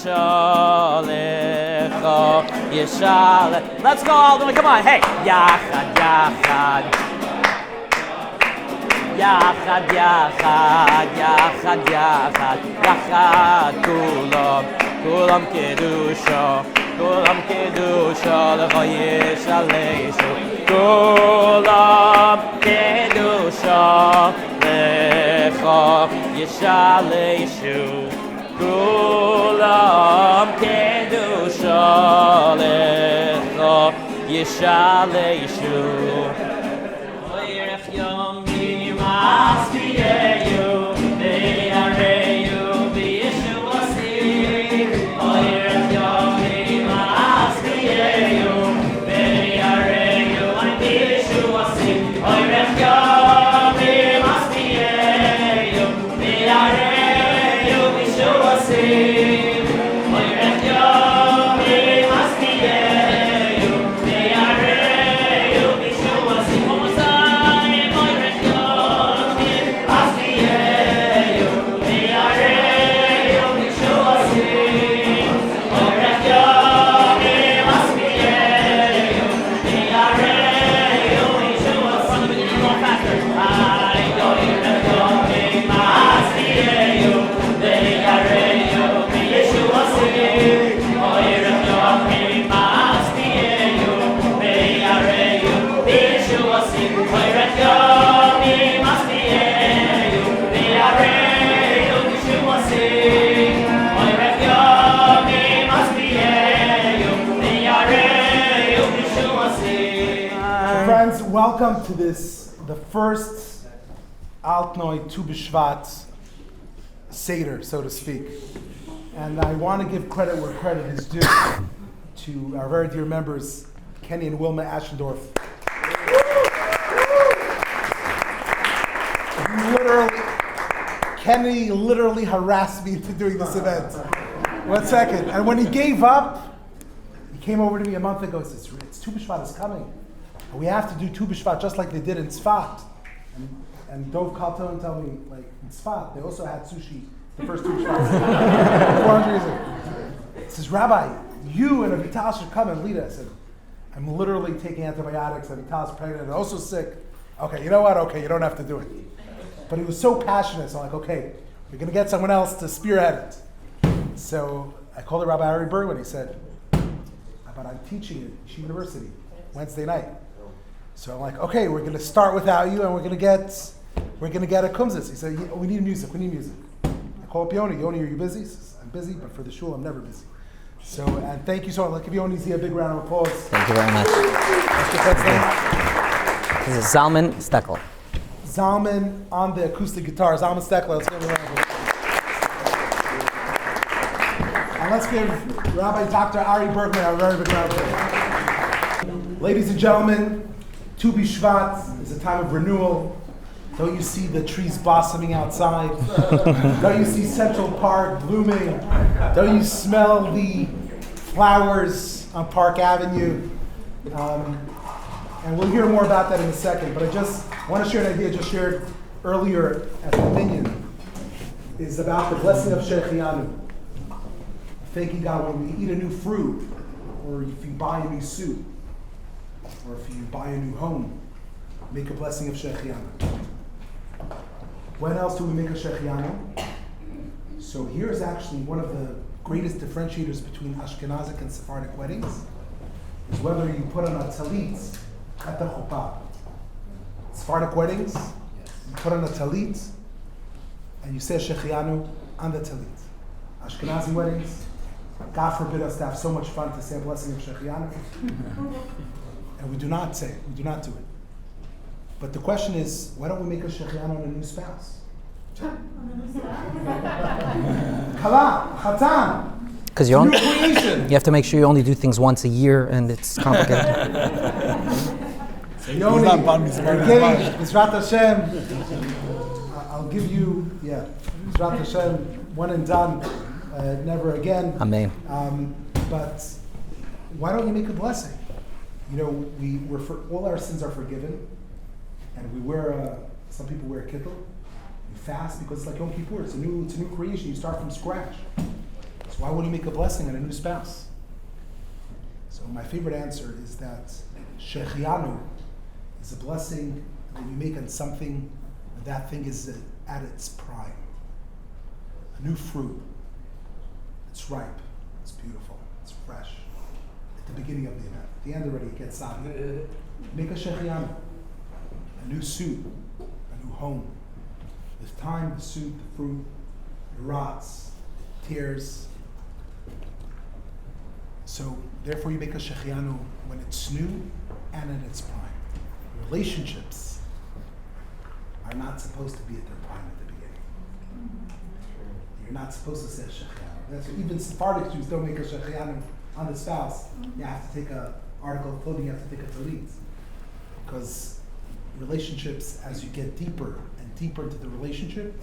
Shalecha Yishale. Let's go, Altneu. Come on, hey. Yachad, Yachad. Yachad, Yachad, Yachad, Yachad, Yachad, Kulam Kedusha, Kulam Kedusha, Lecha Yishaleishu, Kulam Kedusha, Lecha Yishaleishu, Kulam Kedusha, Lecha Yishaleishu. Askiyeyu, Be'areyu, Be'yeshuasi. Oyeref Yomim, Askiyeyu, Be'areyu, Be'yeshuasi. Oyeref Yomim, Askiyeyu, Be'areyu, Be'yeshuasi. Oyeref Yomim, Askiyeyu, Be'areyu, Be'yeshuasi. Welcome to the first Altneu Tu Bishvat Seder, so to speak. And I want to give credit where credit is due to our very dear members, Kenny and Wilma Ashendorf. Kenny literally harassed me into doing this event. 1 second. And when he gave up, he came over to me a month ago and says, it's Tu Bishvat is coming. We have to do Tu Bishvat just like they did in Tzfat. And Dov Kalton tell me, like in Tzfat, they also had sushi the first Tu Bishvat. He says, Rabbi, you and Avital should come and lead us. And I'm literally taking antibiotics. Avital's pregnant and also sick. Okay, you know what? Okay, you don't have to do it. But he was so passionate, so I'm like, okay, we're going to get someone else to spearhead it. So I called Rabbi Ari Bergmann. He said, but I'm teaching at Yeshiva University Wednesday night. So I'm like, okay, we're going to start without you, and we're going to get a Kumzits. He said, we need music. I call up Yoni. Yoni, are you busy? He says, I'm busy, but for the shul, I'm never busy. So, and thank you so much. Let's give Yoni Z a big round of applause. Thank you very much. This is Zalman Steckel. Zalman on the acoustic guitar. Zalman Steckel. Let's give him a round of applause. And let's give Rabbi Dr. Ari Bergmann a very big round of applause. Ladies and gentlemen, Tu Bishvat is a time of renewal. Don't you see the trees blossoming outside? Don't you see Central Park blooming? Don't you smell the flowers on Park Avenue? And we'll hear more about that in a second. But I just want to share an idea I just shared earlier at the Minyan. Is about the blessing of Shechianu. Thanking God when we eat a new fruit, or if you buy a new suit, or if you buy a new home, make a blessing of Shechianu. When else do we make a Shechianu? So here's actually one of the greatest differentiators between Ashkenazic and Sephardic weddings, is whether you put on a talit at the chuppah. Sephardic weddings, you put on a talit, and you say Shechianu on the talit. Ashkenazi weddings, God forbid us to have so much fun to say a blessing of Shechianu. And we do not say it, we do not do it. But the question is, why don't we make a Shechianu on a new spouse? Kala, Chatan. Because you have to make sure you only do things once a year, and it's complicated. So Yoni, engaged, B'ezrat Hashem. I'll give you, B'ezrat Hashem, one and done, never again. Amen. But why don't you make a blessing? You know, all our sins are forgiven, and we wear. Some people wear kittel. You fast because it's like Yom Kippur. It's a new creation. You start from scratch. So why would you make a blessing on a new spouse? So my favorite answer is that Shechianu is a blessing that you make on something that thing is at its prime. A new fruit. It's ripe. It's beautiful. It's fresh. At the beginning of the event. At the end already it gets soggy. Make a Shechianu. A new suit. A new home. With time, the suit, the fruit, it rots, tears. So therefore you make a Shechianu when it's new and at its prime. Relationships are not supposed to be at their prime at the beginning. You're not supposed to say a Shechianu. That's what even Sephardic Jews don't make a Shechianu on the spouse. You have to take an article of clothing, you have to take a talit. Because relationships, as you get deeper and deeper into the relationship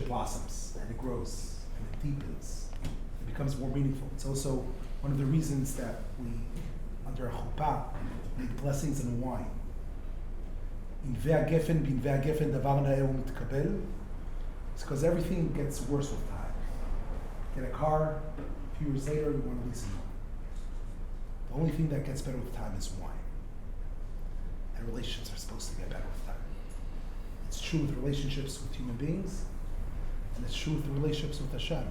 blossoms and it grows and it deepens. It becomes more meaningful. It's also one of the reasons that we, under a chuppah, make blessings in wine. It's because everything gets worse with time. Get a car, a few years later, you want to lease a one. The only thing that gets better with time is wine. And relationships are supposed to get better with time. It's true with relationships with human beings, and it's true with the relationships with Hashem.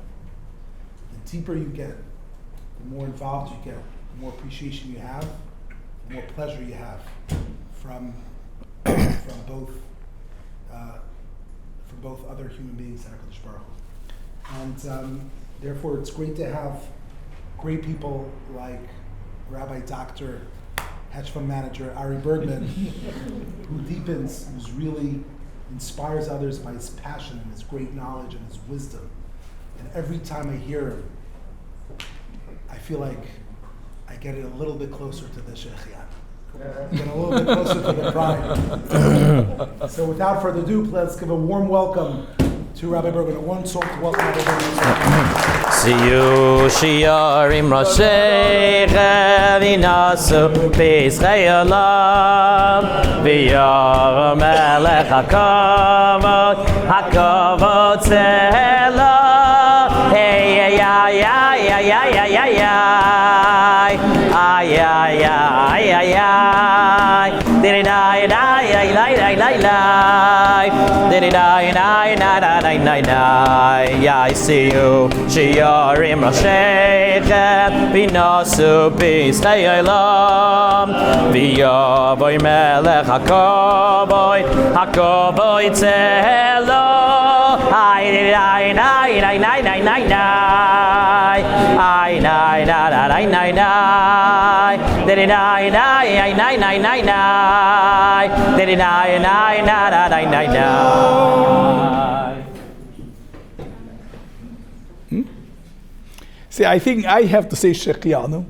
The deeper you get, the more involved you get, the more appreciation you have, the more pleasure you have from both other human beings and HaKadosh Baruch Hu. And therefore, it's great to have great people like Rabbi Dr. hedge fund manager Ari Bergmann, who deepens, who's really inspires others by his passion and his great knowledge and his wisdom. And every time I hear him, I feel like I get it a little bit closer to the Shechianu. Get a little bit closer to the pride. So without further ado, let's give a warm welcome to Rabbi Bergmann. One song to welcome Rabbi Bergmann. Siyu shiarim Roshei Vinasu B'Yisrei Olam V'Yor Melech HaKavod HaKavod Tzelo Hey ay ay ay ay ay ay ay ay ay ay ay Did it die die die die die die Did it die die die die die die Yeah, I see you Shiarim Roshechem V'Nasu B'Yisrei Olam V'Yavoy Melech HaKavod HaKavod Tzelo Ay ay ay ay ay ay ay ay ay ay ay ay ay Did it die die ay ay ay ay ay Did it die die die die die See, I think I have to say Shechianu,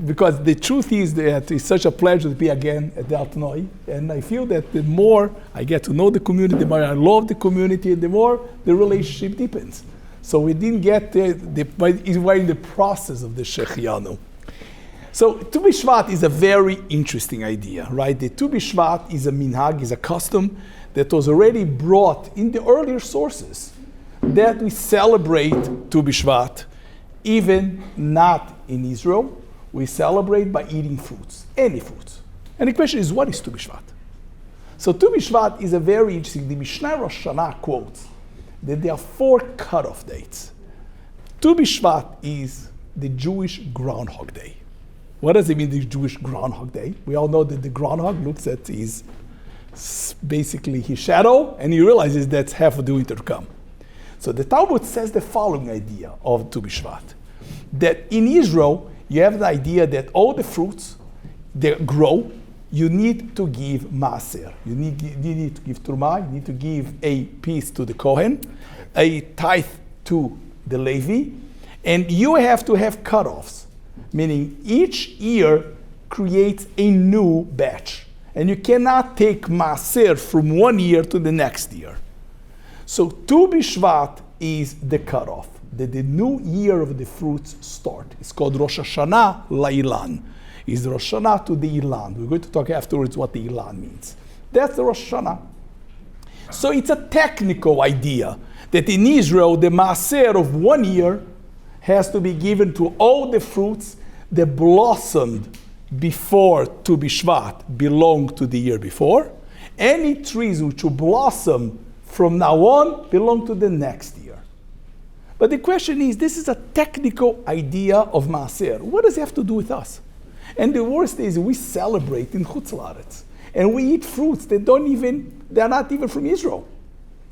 because the truth is that it's such a pleasure to be again at the Altneu, and I feel that the more I get to know the community, the more I love the community, the more the relationship deepens. So we didn't get there, but we're in the process of the Shechianu. So Tu Bishvat is a very interesting idea, right? The Tu Bishvat is a minhag, is a custom that was already brought in the earlier sources, that we celebrate Tu Bishvat. Even not in Israel, we celebrate by eating fruits, any fruits. And the question is, what is Tu Bishvat? So Tu Bishvat is a very interesting, the Mishnah Rosh Hashanah quotes that there are 4 cutoff dates. Tu Bishvat is the Jewish Groundhog Day. What does it mean, the Jewish Groundhog Day? We all know that the groundhog looks at basically his shadow, and he realizes that's half of the winter to come. So the Talmud says the following idea of Tu Bishvat, that in Israel, you have the idea that all the fruits that grow, you need to give maaser. You need to give truma, you need to give a piece to the Kohen, a tithe to the Levi, and you have to have cutoffs, meaning each year creates a new batch. And you cannot take maaser from one year to the next year. So Tu Bishvat is the cutoff, that the new year of the fruits start. It's called Rosh Hashanah La'ilan. It's Rosh Hashanah to the Ilan. We're going to talk afterwards what the Ilan means. That's the Rosh Hashanah. So it's a technical idea that in Israel, the maaser of one year has to be given to all the fruits that blossomed before Tu Bishvat belong to the year before. Any trees which will blossom from now on belong to the next year. But the question is, this is a technical idea of Maaser. What does it have to do with us? And the worst is we celebrate in Chutz La'aretz, and we eat fruits that they're not even from Israel.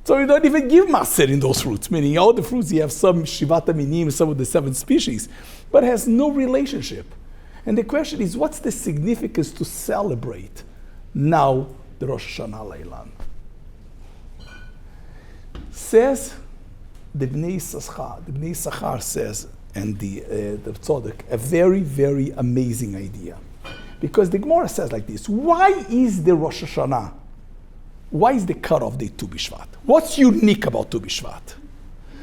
So we don't even give Maaser in those fruits, meaning all the fruits, you have some Shivat HaMinim, some of the 7 species, but has no relationship. And the question is, what's the significance to celebrate now the Rosh Hashanah Leilan? Says the Bnei Yisachar says, and the Tzodek, a very, very amazing idea. Because the Gemara says like this, why is the Rosh Hashanah, why is the cutoff day Tu Bishvat? What's unique about Tu Bishvat?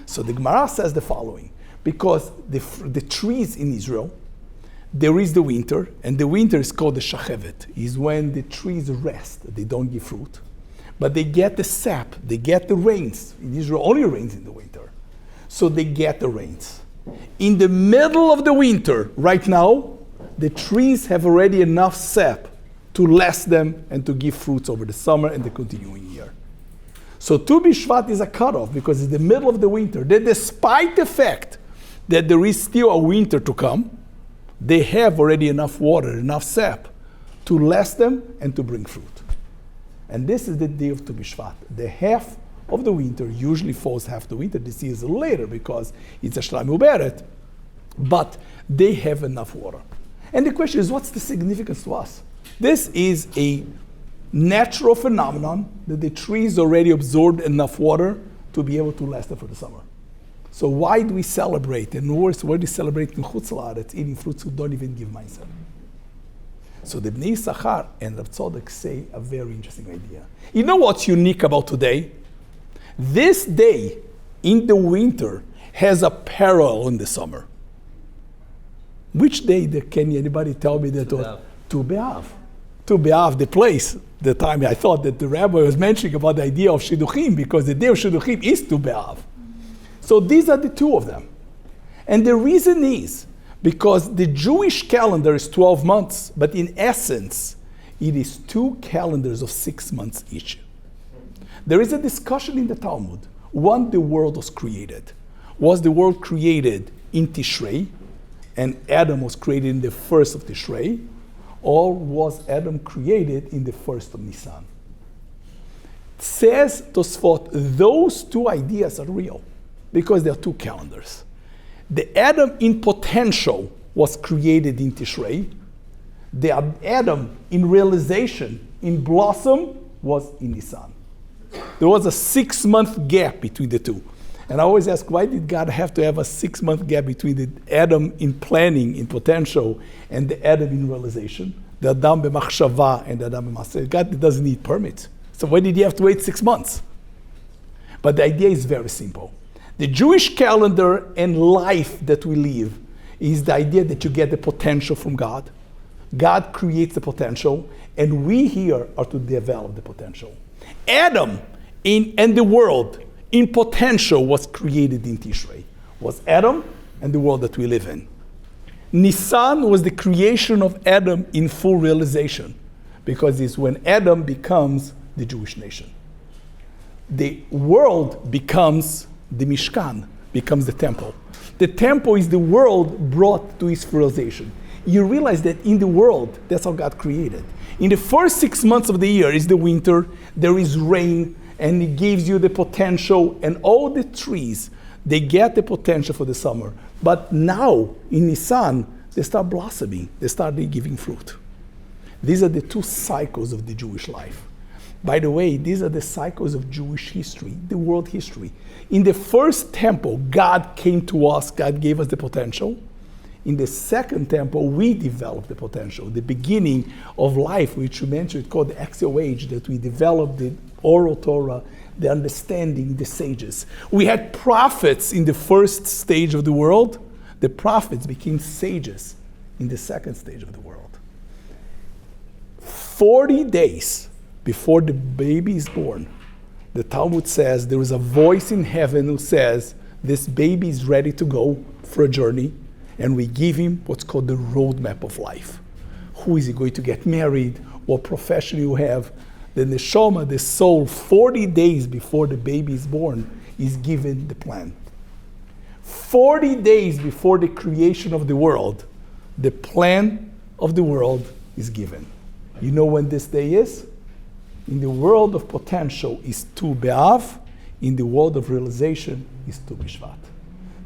So the Gemara says the following, because the trees in Israel, there is the winter, and the winter is called the Shachevet, is when the trees rest, they don't give fruit, but they get the sap, they get the rains. In Israel, only rains in the winter. So they get the rains. In the middle of the winter, right now, the trees have already enough sap to last them and to give fruits over the summer and the continuing year. So Tu Bishvat is a cutoff because it's the middle of the winter. That despite the fact that there is still a winter to come, they have already enough water, enough sap to last them and to bring fruit. And this is the day of Tu Bishvat. The half of the winter usually falls half the winter. This year is later because it's a Shlomo Beret, but they have enough water. And the question is, what's the significance to us? This is a natural phenomenon that the trees already absorbed enough water to be able to last them for the summer. So why do we celebrate? And worse, why do we celebrate in Chutz La'aretz, eating fruits who don't even give Maaser? So the Bnei Yisachar and Rav Tzodek say a very interesting idea. You know what's unique about today? This day in the winter has a parallel in the summer. Which day can anybody tell me that was? Tu B'Av. Tu B'Av, the place, the time I thought that the rabbi was mentioning about the idea of Shidduchim, because the day of Shidduchim is Tu B'Av. So these are the two of them. And the reason is because the Jewish calendar is 12 months, but in essence, it is 2 calendars of 6 months each. There is a discussion in the Talmud when the world was created. Was the world created in Tishrei, and Adam was created in the first of Tishrei, or was Adam created in the first of Nisan? Says Tosfot, those two ideas are real, because there are 2 calendars. The Adam in potential was created in Tishrei. The Adam in realization, in blossom, was in Nisan. There was a 6-month gap between the two. And I always ask, why did God have to have a 6-month gap between the Adam in planning, in potential, and the Adam in realization? The Adam b'machshava and the Adam b'maseh. God doesn't need permits. So why did he have to wait 6 months? But the idea is very simple. The Jewish calendar and life that we live is the idea that you get the potential from God. God creates the potential, and we here are to develop the potential. Adam and the world in potential was created in Tishrei. Was Adam and the world that we live in. Nisan was the creation of Adam in full realization, because it's when Adam becomes the Jewish nation. The world becomes the Mishkan, becomes the temple. The temple is the world brought to its realization. You realize that in the world, that's how God created. In the first 6 months of the year is the winter, there is rain, and it gives you the potential, and all the trees, they get the potential for the summer. But now, in Nisan, they start blossoming, they start giving fruit. These are the 2 cycles of the Jewish life. By the way, these are the cycles of Jewish history, the world history. In the first temple, God came to us, God gave us the potential. In the second temple, we developed the potential, the beginning of life, which you mentioned, called the Axial Age, that we developed the oral Torah, the understanding, the sages. We had prophets in the first stage of the world. The prophets became sages in the second stage of the world. 40 days before the baby is born, the Talmud says there is a voice in heaven who says, this baby is ready to go for a journey, and we give him what's called the roadmap of life. Who is he going to get married? What profession you have? The neshama, the soul, 40 days before the baby is born, is given the plan. 40 days before the creation of the world, the plan of the world is given. You know when this day is? In the world of potential is Tu B'Av. In the world of realization is Tu Bishvat.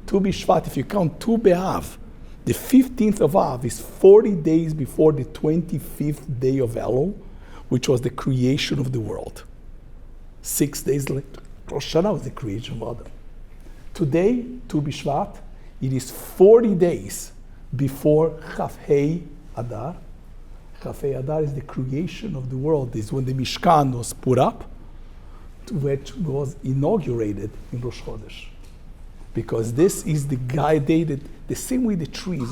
Tu Bishvat, if you count Tu B'Av, the 15th of Av is 40 days before the 25th day of Elul, which was the creation of the world. 6 days later, Rosh Hashanah was the creation of Adam. Today, Tu Bishvat, it is 40 days before Chafhei Adar. Chafhei Adar is the creation of the world. It's when the Mishkan was put up, which was inaugurated in Rosh Chodesh. Because this is the guided, the same way the trees,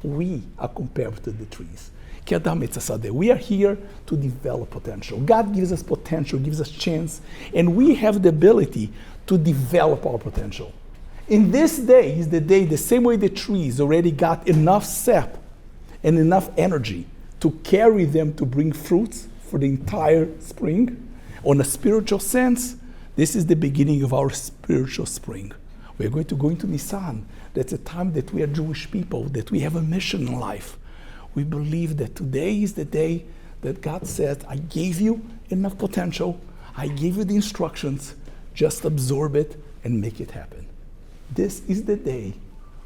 we are compared to the trees. We are here to develop potential. God gives us potential, gives us chance, and we have the ability to develop our potential. In this day is the day, the same way the trees already got enough sap and enough energy to carry them to bring fruits for the entire spring. On a spiritual sense, this is the beginning of our spiritual spring. We're going to go into Nisan. That's a time that we are Jewish people, that we have a mission in life. We believe that today is the day that God said, I gave you enough potential. I gave you the instructions. Just absorb it and make it happen. This is the day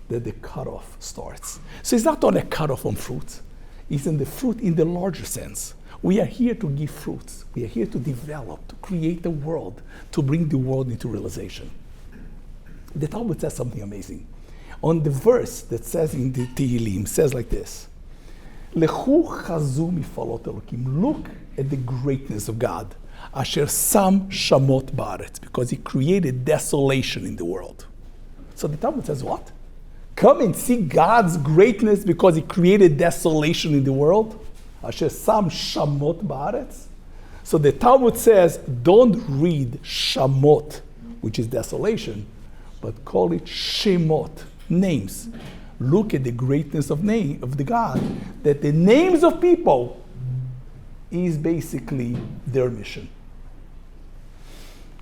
that the cutoff starts. So it's not only a cutoff on fruits. It's in the fruit in the larger sense. We are here to give fruits. We are here to develop, to create the world, to bring the world into realization. The Talmud says something amazing. On the verse that says in the Tehillim, says like this, Lechu chazu mifalot Elokim. Look at the greatness of God. Asher sam shamot ba'aretz, because he created desolation in the world. So the Talmud says what? Come and see God's greatness because he created desolation in the world. Asher sam shamot ba'aretz. So the Talmud says, don't read shamot, which is desolation, but call it shemot, names. Look at the greatness of the God, that the names of people is basically their mission.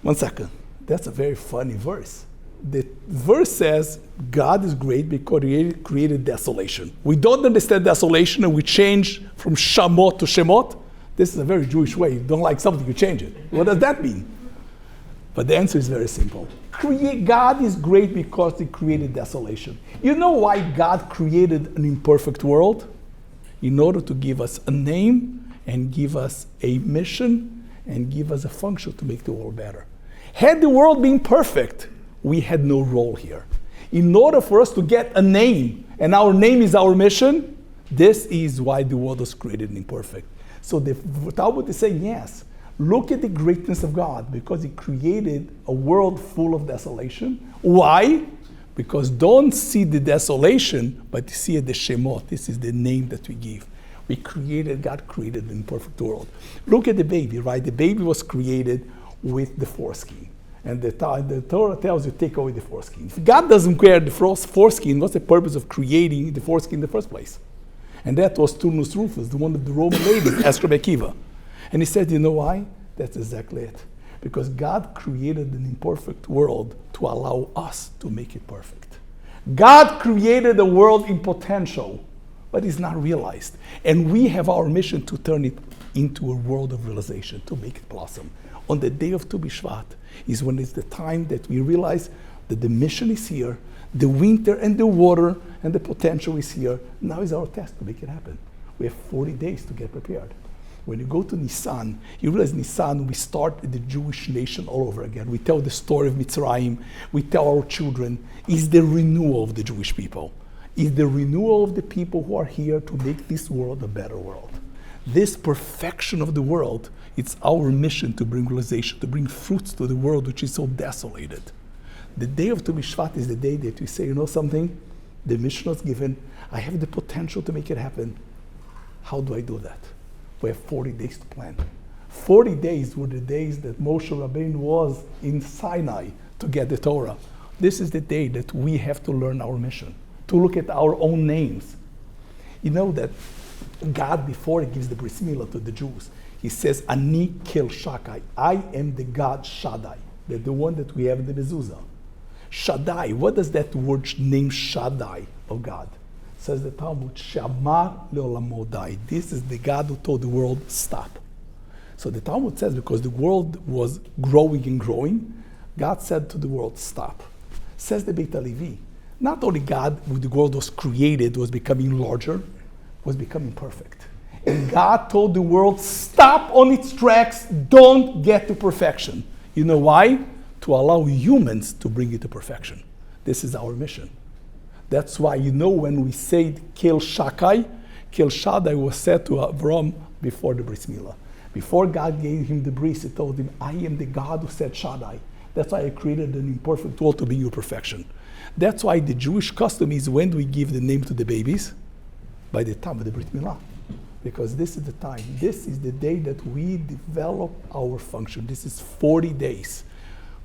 1 second. That's a very funny verse. The verse says God is great because he created desolation. We don't understand desolation and we change from shamot to shemot. This is a very Jewish way. You don't like something, you change it. What does that mean? But the answer is very simple. God is great because he created desolation. You know why God created an imperfect world? In order to give us a name and give us a mission and give us a function to make the world better. Had the world been perfect, we had no role here. In order for us to get a name, and our name is our mission, this is why the world was created and imperfect. So the Talmud is saying, yes, look at the greatness of God because he created a world full of desolation. Why? Because don't see the desolation, but see the Shemot. This is the name that we give. God created an imperfect world. Look at the baby, right? The baby was created with the foreskin. And the Torah tells you, take away the foreskin. If God doesn't care the foreskin, what's the purpose of creating the foreskin in the first place? And that was Turnus Rufus, the one of the Roman ladies, asked Rabbi Akiva. And he said, you know why? That's exactly it. Because God created an imperfect world to allow us to make it perfect. God created a world in potential, but it's not realized. And we have our mission to turn it into a world of realization, to make it blossom. On the day of Tu B'Shvat is when it's the time that we realize that the mission is here, the winter and the water and the potential is here. Now is our test to make it happen. We have 40 days to get prepared. When you go to Nisan, you realize Nisan, we start the Jewish nation all over again. We tell the story of Mitzrayim. We tell our children, is the renewal of the Jewish people. Is the renewal of the people who are here to make this world a better world. This perfection of the world, it's our mission to bring realization, to bring fruits to the world which is so desolated. The day of Tu B'Shvat is the day that we say, you know something? The mission was given. I have the potential to make it happen. How do I do that? We have 40 days to plan. 40 days were the days that Moshe Rabbeinu was in Sinai to get the Torah. This is the day that we have to learn our mission, to look at our own names. You know that God, before he gives the bris milah to the Jews, he says, Ani kel shakai, I am the God Shaddai, the one that we have in the mezuzah. Shaddai, what does that word name Shaddai of God? Says the Talmud, Shamar leolamodai. This is the God who told the world, stop. So the Talmud says, because the world was growing and growing, God said to the world, stop. Says the Beit HaLevi, not only God, when the world was created, was becoming larger, was becoming perfect. And God told the world, stop on its tracks, don't get to perfection. You know why? To allow humans to bring it to perfection. This is our mission. That's why, you know, when we say Kel Shakai, Kel Shaddai was said to Avram before the bris milah. Before God gave him the bris, he told him, I am the God who said Shaddai. That's why I created an imperfect world to bring you perfection. That's why the Jewish custom is when do we give the name to the babies? By the time of the brit milah. Because this is the time. This is the day that we develop our function. This is 40 days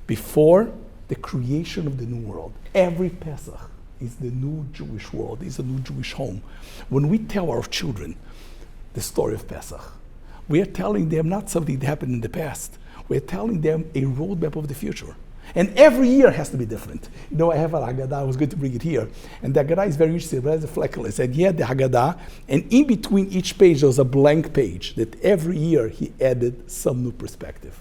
before the creation of the new world. Every Pesach is the new Jewish world, is a new Jewish home. When we tell our children the story of Pesach, we are telling them not something that happened in the past. We're telling them a roadmap of the future. And every year has to be different. You know, I have a Haggadah, I was going to bring it here. And the Haggadah is very interesting, but it has a fleckless. And he had the Haggadah, and in between each page there was a blank page that every year he added some new perspective.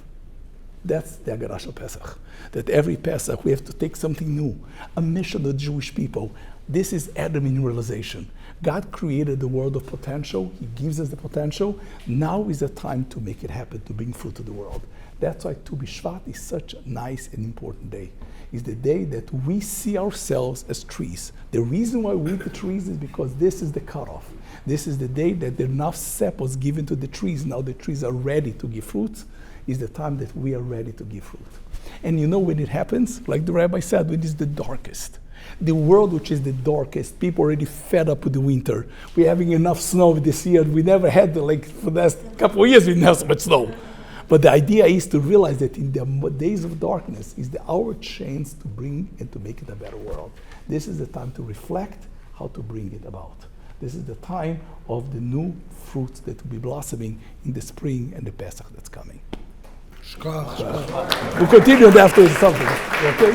That's the Haggadah Shel Pesach. That every Pesach we have to take something new, a mission of the Jewish people. This is Adam in realization. God created the world of potential. He gives us the potential. Now is the time to make it happen, to bring fruit to the world. That's why Tu Bishvat is such a nice and important day. It's the day that we see ourselves as trees. The reason why we eat the trees is because this is the cutoff. This is the day that enough sap was given to the trees. Now the trees are ready to give fruits. Is the time that we are ready to give fruit. And you know when it happens? Like the rabbi said, when it's the darkest. The world which is the darkest, people already fed up with the winter. We're having enough snow this year. We never had, for the last couple of years, we didn't have so much snow. But the idea is to realize that in the days of darkness is our chance to bring and to make it a better world. This is the time to reflect how to bring it about. This is the time of the new fruits that will be blossoming in the spring and the Pesach that's coming. We'll continue after something, okay?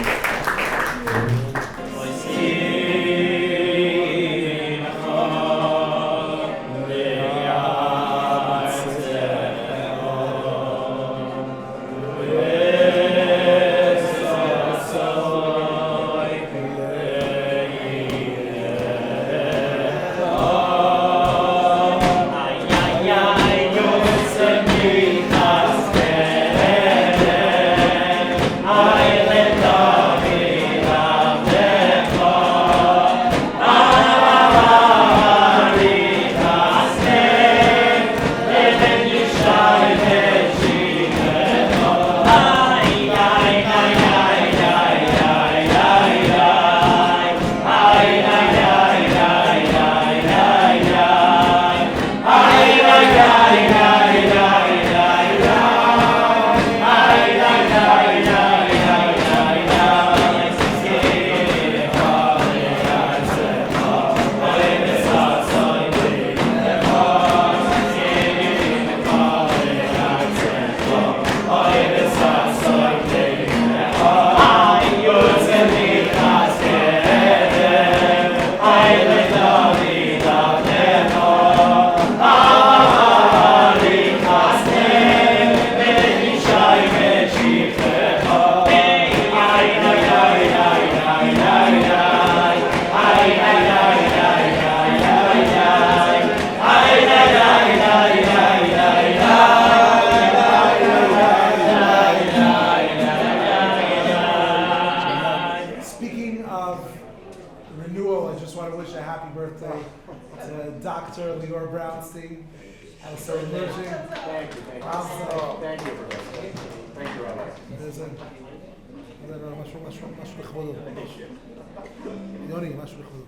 Yoni, משהו לכבודו.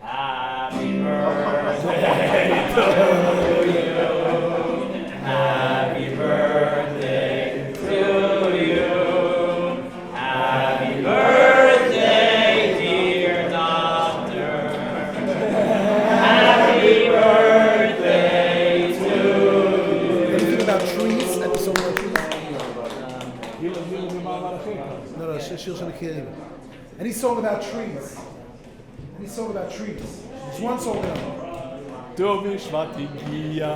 Happy birthday to you. Happy birthday to you. Happy birthday. Any song about trees. Any song about trees. There's one song about ט"ו בשבט הגיע.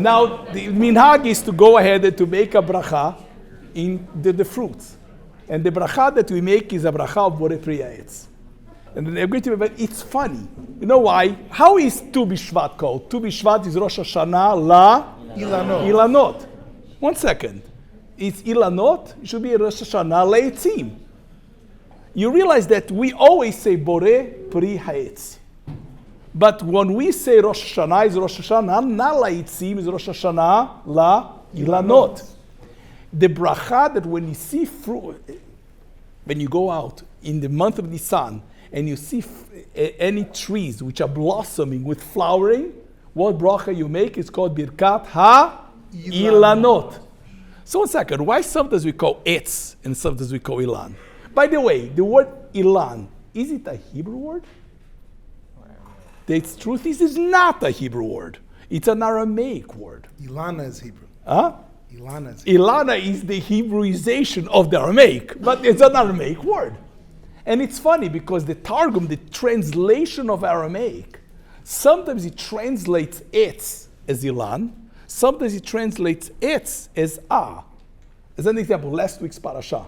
Now, the minhag is to go ahead and to make a bracha in the fruits. And the bracha that we make is a bracha of Borei Pri Ha'etz. And then going to be, it's funny. You know why? How is Tu Bishvat called? Tu Bishvat is Rosh Hashanah La Ilanot. 1 second. It's Ilanot. It should be Rosh Hashanah La Eitzim. You realize that we always say Borei Pri Ha'etz. But when we say Rosh Hashanah, is Rosh Hashanah, not La Eitzim, is Rosh Hashanah La Ilanot. The bracha that when you see fruit, when you go out in the month of Nisan and you see any trees which are blossoming with flowering, what bracha you make is called Birkat Ha-Ilanot. So 1 second, why sometimes we call Etz and sometimes we call Ilan? By the way, the word Ilan, is it a Hebrew word? The truth is, it's not a Hebrew word. It's an Aramaic word. Ilana is Hebrew. Huh? Ilana is the Hebraization of the Aramaic, but it's an Aramaic word. And it's funny because the Targum, the translation of Aramaic, sometimes it translates etz as Ilan, sometimes it translates etz as Ah. As an example, last week's parasha,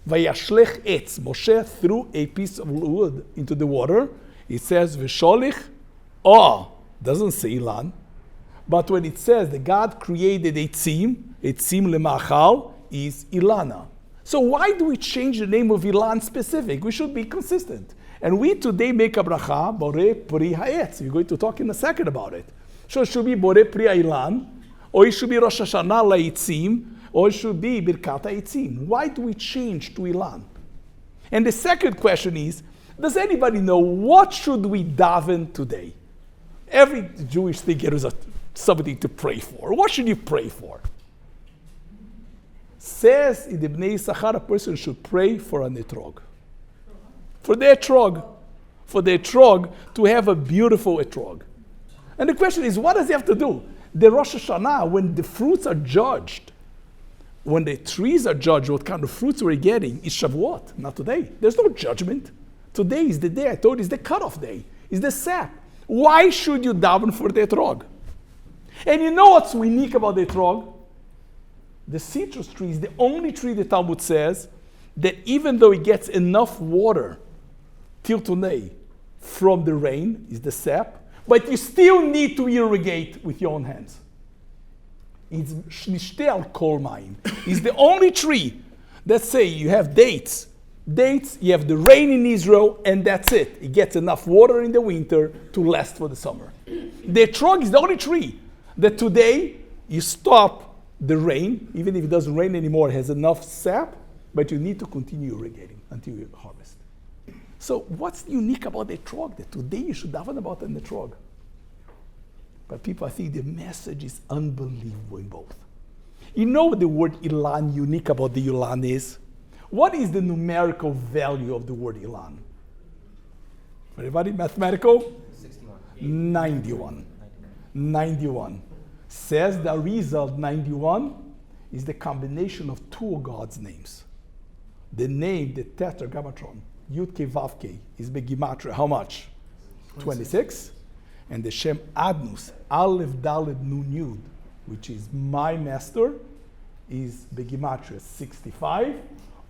Vayashlech etz, Moshe threw a piece of wood into the water. It says, V'sholich Ah, doesn't say Ilan. But when it says that God created etzim lemachal is Ilana. So why do we change the name of Ilan specific? We should be consistent. And we today make a bracha, Borei Pri Ha'etz. We're going to talk in a second about it. So it should be Borei Pri Ha'Ilan, or it should be Rosh Hashanah La'etzim, or it should be Birkat Ha'etzim. Why do we change to Ilan? And the second question is, does anybody know what should we daven today? Every Jewish thinker is something to pray for. What should you pray for? Says in the Bnei Yisachar, a person should pray for an etrog. For the etrog. For the etrog to have a beautiful etrog. And the question is, what does he have to do? The Rosh Hashanah, when the fruits are judged, when the trees are judged, what kind of fruits we're getting, is Shavuot, not today. There's no judgment. Today is the day, I told you, is the cutoff day. Is the sap. Why should you daven for the etrog? And you know what's unique about the etrog? The citrus tree is the only tree the Talmud says that even though it gets enough water till today from the rain, is the sap, but you still need to irrigate with your own hands. It's shnishte al kol mayim. It's the only tree that say you have dates. Dates, you have the rain in Israel, and that's it. It gets enough water in the winter to last for the summer. The etrog is the only tree that today you stop the rain, even if it doesn't rain anymore, it has enough sap, but you need to continue irrigating until you harvest. So what's unique about the etrog? That today you should daven about an etrog. But people, I think the message is unbelievable in both. You know what the word Ilan, unique about the Ilan is? What is the numerical value of the word Ilan? Everybody, mathematical? 61. 91. 91. Says the result 91 is the combination of two of God's names. The name, the tetragrammaton, Yud Ke Vav Ke, is begimatria. How much? 26. And the Shem Adnus, Aleph Dalet Nun Yud, which is my master, is begimatria 65.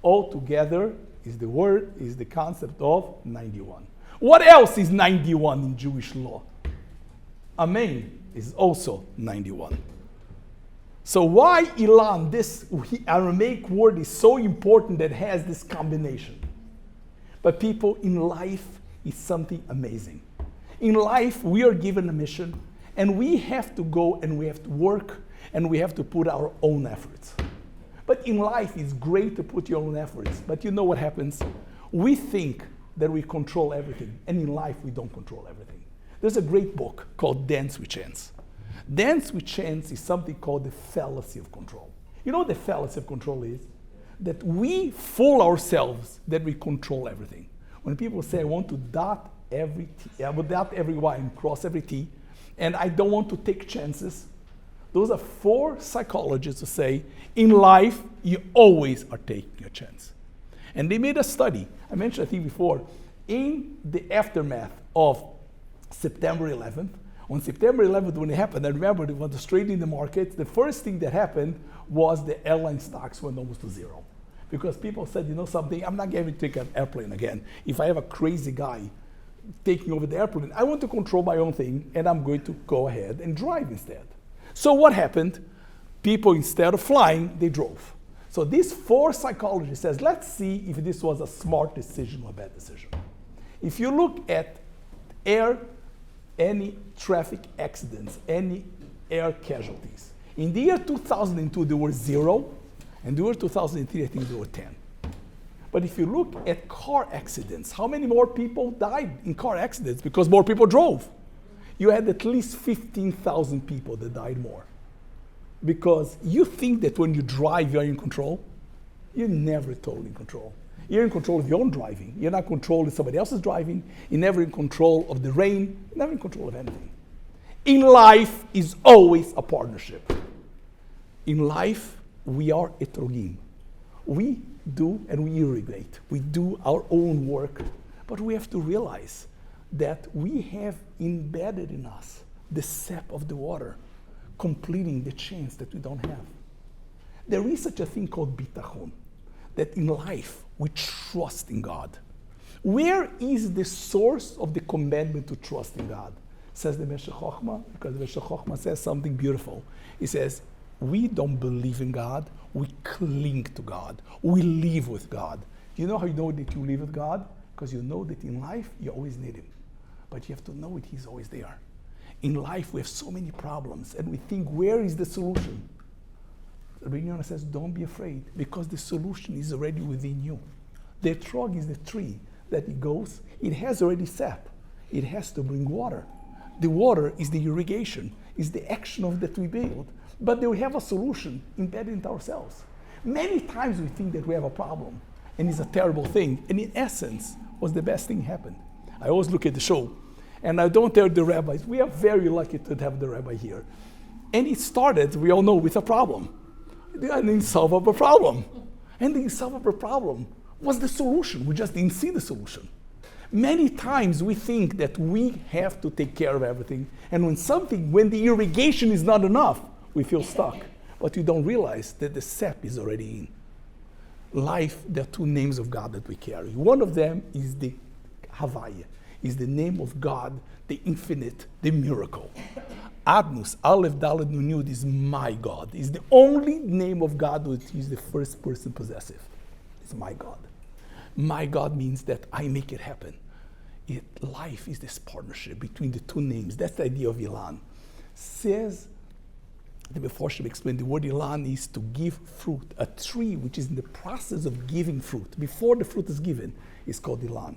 Altogether is the word, is the concept of 91. What else is 91 in Jewish law? Amen is also 91. So why Ilan, this Aramaic word, is so important that has this combination? But people, in life, is something amazing. In life, we are given a mission, and we have to go and we have to work, and we have to put our own efforts. But in life, it's great to put your own efforts. But you know what happens? We think that we control everything, and in life, we don't control everything. There's a great book called Dance with Chance. Dance with Chance is something called the fallacy of control. You know what the fallacy of control is? That we fool ourselves that we control everything. When people say, I want to dot every T, I will dot every Y and cross every T, and I don't want to take chances, those are 4 psychologists who say, in life, you always are taking a chance. And they made a study, I mentioned I think before, in the aftermath of September 11th. On September 11th, when it happened, I remember it was straight in the market. The first thing that happened was the airline stocks went almost to zero. Because people said, you know something, I'm not going to take an airplane again. If I have a crazy guy taking over the airplane, I want to control my own thing, and I'm going to go ahead and drive instead. So what happened? People, instead of flying, they drove. So these 4 psychologists says, let's see if this was a smart decision or a bad decision. If you look at any traffic accidents, any air casualties. In the year 2002, there were 0, and the year 2003, I think there were 10. But if you look at car accidents, how many more people died in car accidents because more people drove? You had at least 15,000 people that died more. Because you think that when you drive, you're in control. You're never totally in control. You're in control of your own driving. You're not controlling somebody else's driving. You're never in control of the rain. You're never in control of anything. In life is always a partnership. In life, we are etrogim. We do and we irrigate. We do our own work. But we have to realize that we have embedded in us the sap of the water, completing the chains that we don't have. There is such a thing called bitachon, that in life we trust in God. Where is the source of the commandment to trust in God? Says the Meshech Chochmah, because the Meshech Chochmah says something beautiful. He says, we don't believe in God, we cling to God. We live with God. You know how you know that you live with God? Because you know that in life you always need Him. But you have to know it, He's always there. In life we have so many problems and we think, where is the solution? Rabbi Yonah says, don't be afraid, because the solution is already within you. The etrog is the tree that it goes, it has already sap. It has to bring water. The water is the irrigation, is the action of that we build. But we have a solution embedded in ourselves. Many times we think that we have a problem and it's a terrible thing. And in essence, was the best thing happened. I always look at the show and I don't tell the rabbis, we are very lucky to have the rabbi here. And it started, we all know, with a problem. An insolvable problem. And the insolvable problem was the solution. We just didn't see the solution. Many times we think that we have to take care of everything. And when the irrigation is not enough, we feel stuck. But you don't realize that the sap is already in. Life, there are two names of God that we carry. One of them is the Havaya, is the name of God, the infinite, the miracle. Adnus, Aleph, Dalet, Nun, Yud is my God. Is the only name of God which is the first person possessive. It's my God. My God means that I make it happen. Life is this partnership between the two names. That's the idea of Ilan. Says, the Meforshim explained, the word Ilan is to give fruit. A tree which is in the process of giving fruit, before the fruit is given, is called Ilan.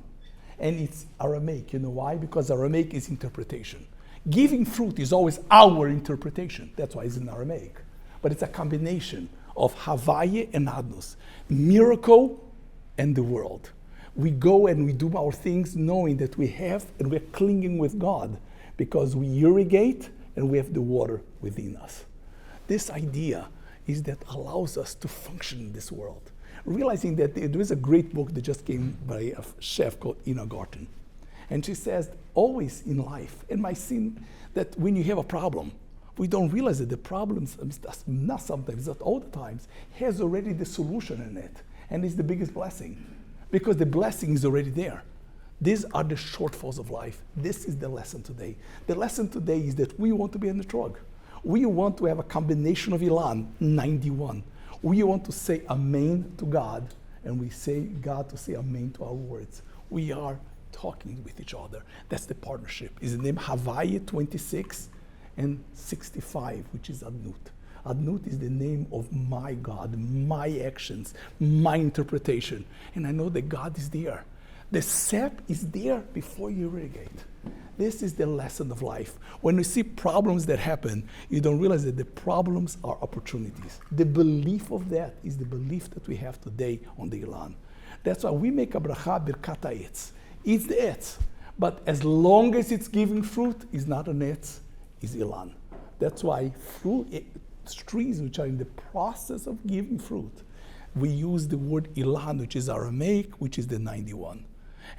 And it's Aramaic. You know why? Because Aramaic is interpretation. Giving fruit is always our interpretation. That's why it's in Aramaic. But it's a combination of Havaya and Adnus, miracle and the world. We go and we do our things knowing that we have and we're clinging with God because we irrigate and we have the water within us. This idea is that allows us to function in this world. Realizing that there is a great book that just came by a chef called Ina Garten. And she says, always in life, and my sin, that when you have a problem, we don't realize that the problems, not sometimes, not all the times, has already the solution in it. And it's the biggest blessing. Because the blessing is already there. These are the shortfalls of life. This is the lesson today. The lesson today is that we want to be in the etrog. We want to have a combination of Ilan, 91. We want to say Amen to God, and we say God to say Amen to our words. We are talking with each other. That's the partnership. Is the name Havaya 26 and 65, which is Adnut. Adnut is the name of my God, my actions, my interpretation. And I know that God is there. The sap is there before you irrigate. This is the lesson of life. When you see problems that happen, you don't realize that the problems are opportunities. The belief of that is the belief that we have today on the Ilan. That's why we make a bracha birkat ha'etz. It's the etz. But as long as it's giving fruit, it's not an etz, it's Ilan. That's why trees which are in the process of giving fruit, we use the word Ilan, which is Aramaic, which is the 91.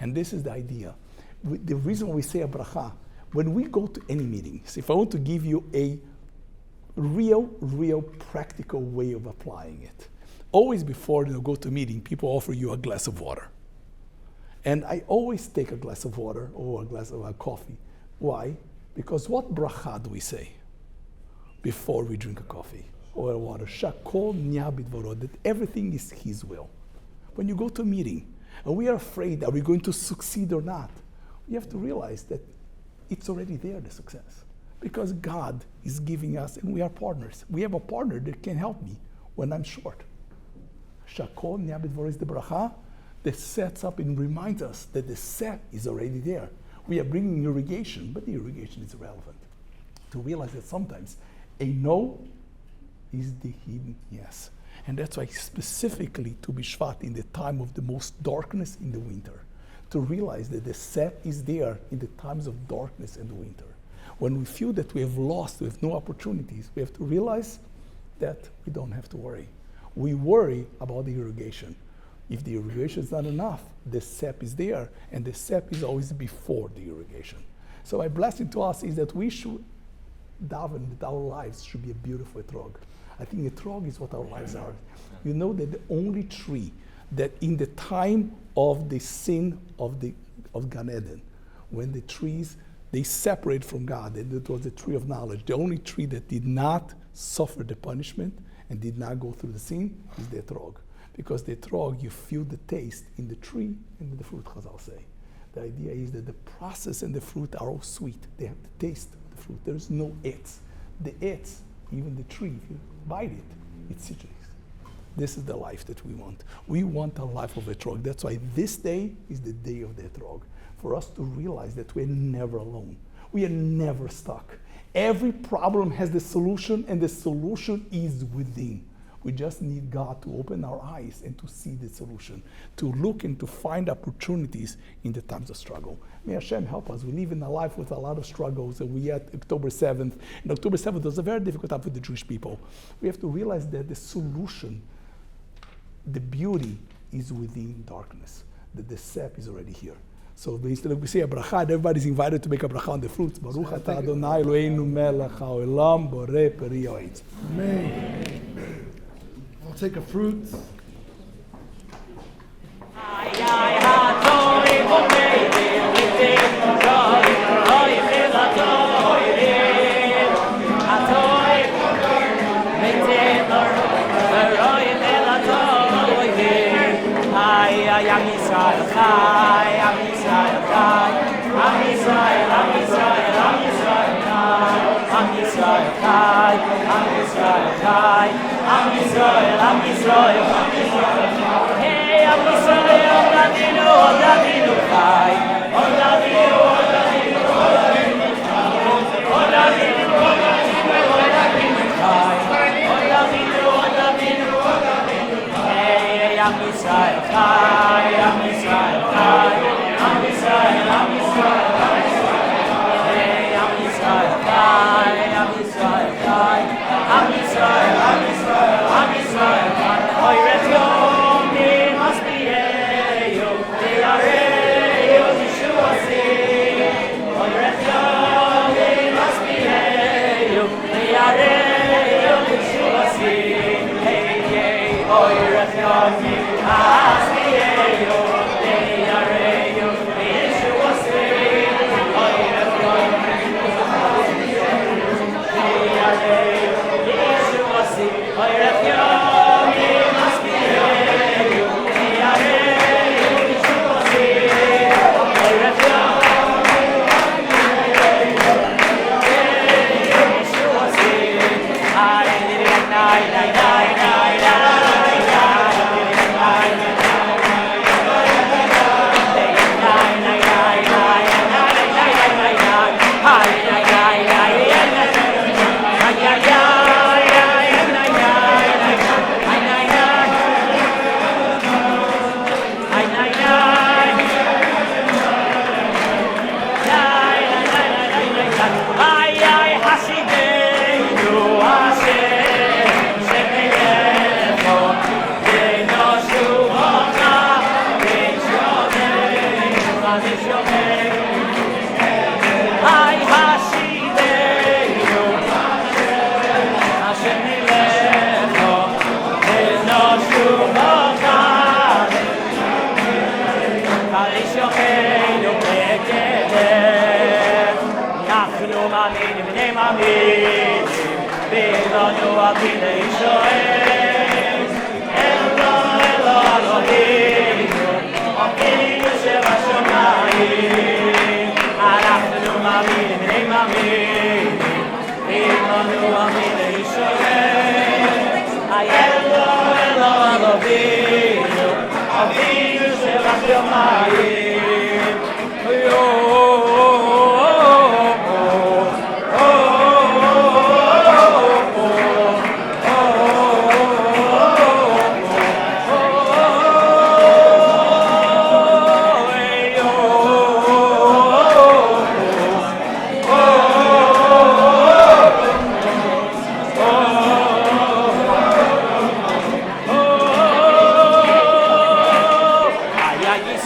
And this is the idea. The reason we say a bracha, when we go to any meetings, if I want to give you a real practical way of applying it, always before you go to a meeting, people offer you a glass of water. And I always take a glass of water or a glass of coffee. Why? Because what bracha do we say before we drink a coffee or a water? Shakol nyabit vorod, that everything is His will. When you go to a meeting and we are afraid, are we going to succeed or not? You have to realize that it's already there, the success. Because God is giving us, and we are partners. We have a partner that can help me when I'm short. Shakol nyabit vorod is the bracha that sets up and reminds us that the sap is already there. We are bringing irrigation, but the irrigation is irrelevant. To realize that sometimes a no is the hidden yes. And that's why specifically to Bishvat in the time of the most darkness in the winter, to realize that the sap is there in the times of darkness and the winter. When we feel that we have lost, we have no opportunities, we have to realize that we don't have to worry. We worry about the irrigation. If the irrigation is not enough, the sap is there, and the sap is always before the irrigation. So my blessing to us is that we should daven that our lives should be a beautiful etrog. I think etrog is what our lives are. You know that the only tree that in the time of the sin of Gan Eden, when the trees, they separate from God, and it was the tree of knowledge, the only tree that did not suffer the punishment and did not go through the sin is the etrog. Because the etrog, you feel the taste in the tree and in the fruit, Chazal say. The idea is that the process and the fruit are all sweet. They have the taste of the fruit. There's no etz. The etz, even the tree, if you bite it, it's citrus. This is the life that we want. We want a life of etrog. That's why this day is the day of the etrog. For us to realize that we're never alone. We are never stuck. Every problem has the solution, and the solution is within. We just need God to open our eyes and to see the solution, to look and to find opportunities in the times of struggle. May Hashem help us. We live in a life with a lot of struggles, and we had October 7th. And October 7th was a very difficult time for the Jewish people. We have to realize that the solution, the beauty is within darkness, that the sap is already here. So instead of we say a bracha, and everybody's invited to make a bracha on the fruits. Baruch atah Adonai Eloheinu melech haolam borei peri ha'etz. Amen. I'll take a fruit. Night.